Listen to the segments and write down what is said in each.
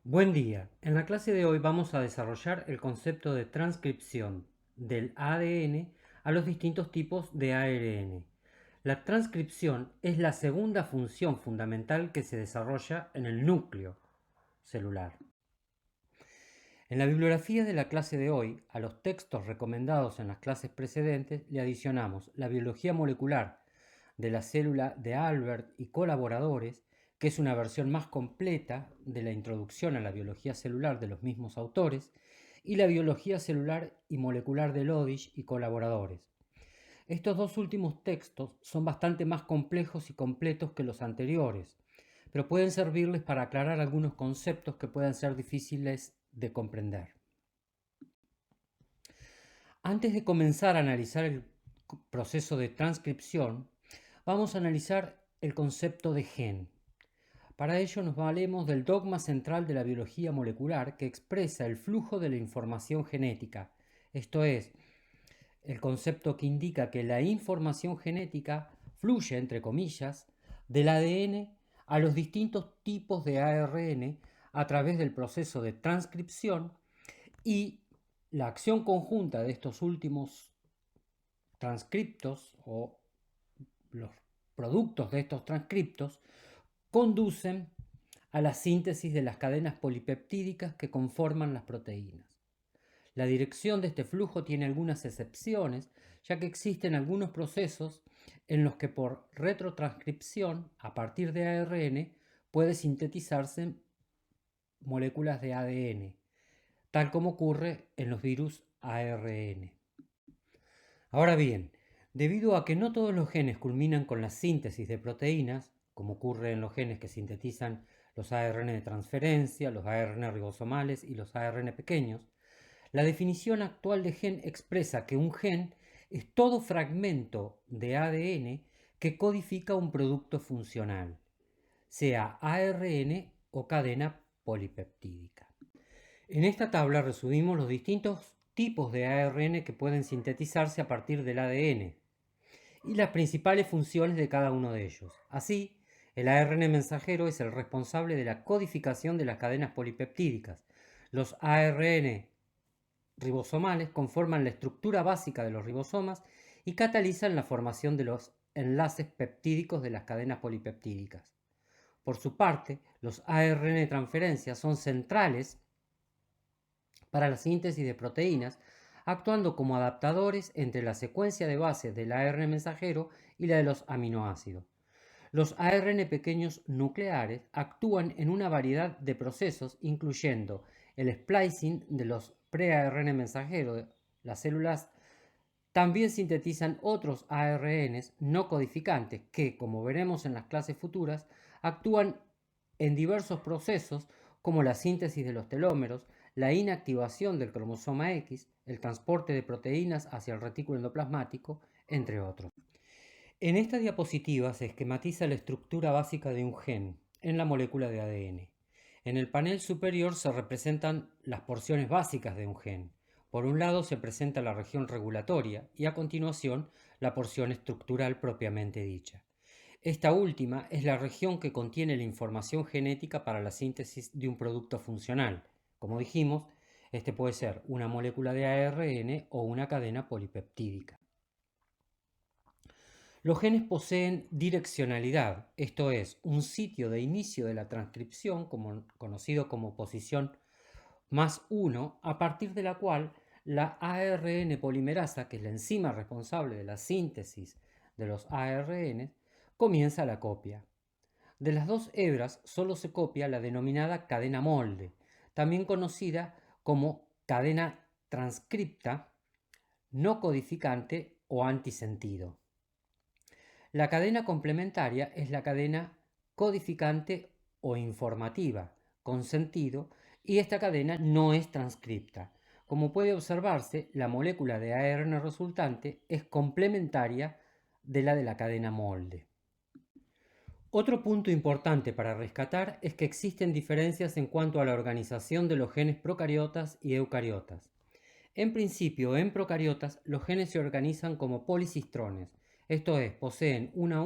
Buen día. En la clase de hoy vamos a desarrollar el concepto de transcripción del ADN a los distintos tipos de ARN. La transcripción es la segunda función fundamental que se desarrolla en el núcleo celular. En la bibliografía de la clase de hoy, a los textos recomendados en las clases precedentes le adicionamos la biología molecular de la célula de Albert y colaboradores, que es una versión más completa de la introducción a la biología celular de los mismos autores, y la biología celular y molecular de Lodish y colaboradores. Estos dos últimos textos son bastante más complejos y completos que los anteriores, pero pueden servirles para aclarar algunos conceptos que puedan ser difíciles de comprender. Antes de comenzar a analizar el proceso de transcripción, vamos a analizar el concepto de gen. Para ello nos valemos del dogma central de la biología molecular que expresa el flujo de la información genética, esto es, el concepto que indica que la información genética fluye, entre comillas, del ADN a los distintos tipos de ARN a través del proceso de transcripción, y la acción conjunta de estos últimos transcriptos o los productos de estos transcriptos conducen a la síntesis de las cadenas polipeptídicas que conforman las proteínas. La dirección de este flujo tiene algunas excepciones, ya que existen algunos procesos en los que por retrotranscripción a partir de ARN puede sintetizarse moléculas de ADN, tal como ocurre en los virus ARN. Ahora bien, debido a que no todos los genes culminan con la síntesis de proteínas, como ocurre en los genes que sintetizan los ARN de transferencia, los ARN ribosomales y los ARN pequeños, la definición actual de gen expresa que un gen es todo fragmento de ADN que codifica un producto funcional, sea ARN o cadena polipeptídica. En esta tabla resumimos los distintos tipos de ARN que pueden sintetizarse a partir del ADN y las principales funciones de cada uno de ellos. Así, el ARN mensajero es el responsable de la codificación de las cadenas polipeptídicas. Los ARN ribosomales conforman la estructura básica de los ribosomas y catalizan la formación de los enlaces peptídicos de las cadenas polipeptídicas. Por su parte, los ARN de transferencia son centrales para la síntesis de proteínas, actuando como adaptadores entre la secuencia de bases del ARN mensajero y la de los aminoácidos. Los ARN pequeños nucleares actúan en una variedad de procesos, incluyendo el splicing de los pre-ARN mensajeros. Las células también sintetizan otros ARNs no codificantes que, como veremos en las clases futuras, actúan en diversos procesos como la síntesis de los telómeros, la inactivación del cromosoma X, el transporte de proteínas hacia el retículo endoplasmático, entre otros. En esta diapositiva se esquematiza la estructura básica de un gen en la molécula de ADN. En el panel superior se representan las porciones básicas de un gen. Por un lado se presenta la región regulatoria y a continuación la porción estructural propiamente dicha. Esta última es la región que contiene la información genética para la síntesis de un producto funcional. Como dijimos, este puede ser una molécula de ARN o una cadena polipeptídica. Los genes poseen direccionalidad, esto es, un sitio de inicio de la transcripción, conocido como posición +1, a partir de la cual la ARN polimerasa, que es la enzima responsable de la síntesis de los ARN, comienza la copia. De las dos hebras solo se copia la denominada cadena molde, también conocida como cadena transcripta, no codificante o antisentido. La cadena complementaria es la cadena codificante o informativa, con sentido, y esta cadena no es transcripta. Como puede observarse, la molécula de ARN resultante es complementaria de la cadena molde. Otro punto importante para rescatar es que existen diferencias en cuanto a la organización de los genes procariotas y eucariotas. En principio, en procariotas, los genes se organizan como policistrones, esto es, poseen una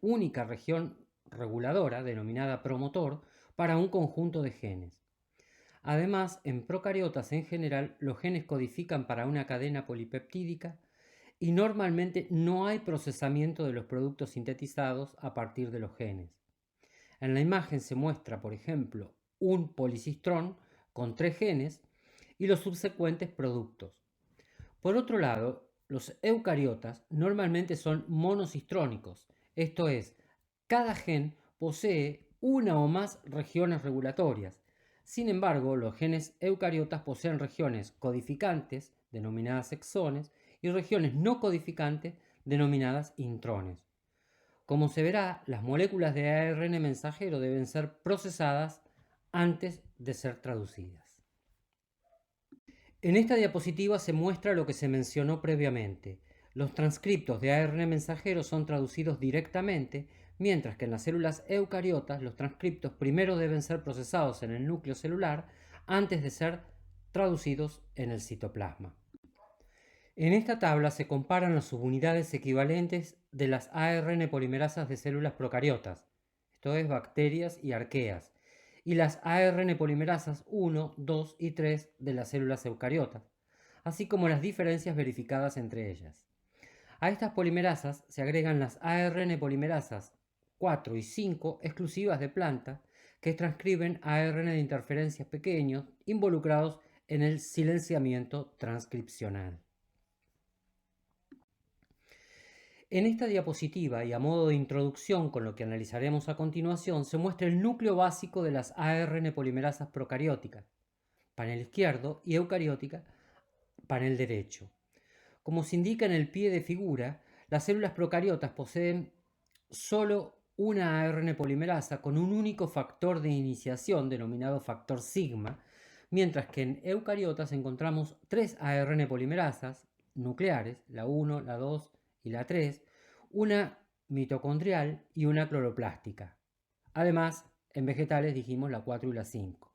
única región reguladora, denominada promotor, para un conjunto de genes. Además, en procariotas en general, los genes codifican para una cadena polipeptídica y normalmente no hay procesamiento de los productos sintetizados a partir de los genes. En la imagen se muestra, por ejemplo, un policistrón con 3 genes y los subsecuentes productos. Por otro lado, los eucariotas normalmente son monocistrónicos, esto es, cada gen posee una o más regiones regulatorias. Sin embargo, los genes eucariotas poseen regiones codificantes, denominadas exones, y regiones no codificantes, denominadas intrones. Como se verá, las moléculas de ARN mensajero deben ser procesadas antes de ser traducidas. En esta diapositiva se muestra lo que se mencionó previamente. Los transcriptos de ARN mensajero son traducidos directamente, mientras que en las células eucariotas los transcriptos primero deben ser procesados en el núcleo celular antes de ser traducidos en el citoplasma. En esta tabla se comparan las subunidades equivalentes de las ARN polimerasas de células procariotas, esto es, bacterias y arqueas, y las ARN polimerasas 1, 2 y 3 de las células eucariotas, así como las diferencias verificadas entre ellas. A estas polimerasas se agregan las ARN polimerasas 4 y 5 exclusivas de planta, que transcriben ARN de interferencias pequeños involucrados en el silenciamiento transcripcional. En esta diapositiva, y a modo de introducción con lo que analizaremos a continuación, se muestra el núcleo básico de las ARN polimerasas procarióticas, panel izquierdo, y eucariótica, panel derecho. Como se indica en el pie de figura, las células procariotas poseen solo una ARN polimerasa con un único factor de iniciación denominado factor sigma, mientras que en eucariotas encontramos 3 ARN polimerasas nucleares, la 1, la 2 y la 3, una mitocondrial y una cloroplástica. Además, en vegetales dijimos la 4 y la 5.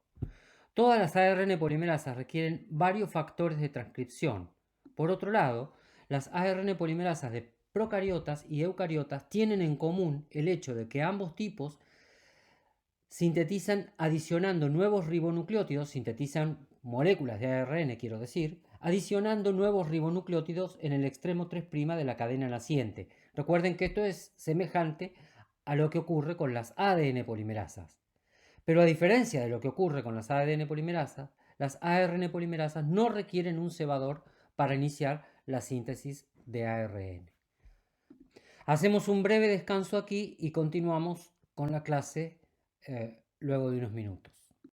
Todas las ARN polimerasas requieren varios factores de transcripción. Por otro lado, las ARN polimerasas de procariotas y eucariotas tienen en común el hecho de que ambos tipos sintetizan adicionando nuevos ribonucleótidos, sintetizan moléculas de ARN, quiero decir, adicionando nuevos ribonucleótidos en el extremo 3' de la cadena naciente. Recuerden que esto es semejante a lo que ocurre con las ADN polimerasas. Pero a diferencia de lo que ocurre con las ADN polimerasas, las ARN polimerasas no requieren un cebador para iniciar la síntesis de ARN. Hacemos un breve descanso aquí y continuamos con la clase luego de unos minutos.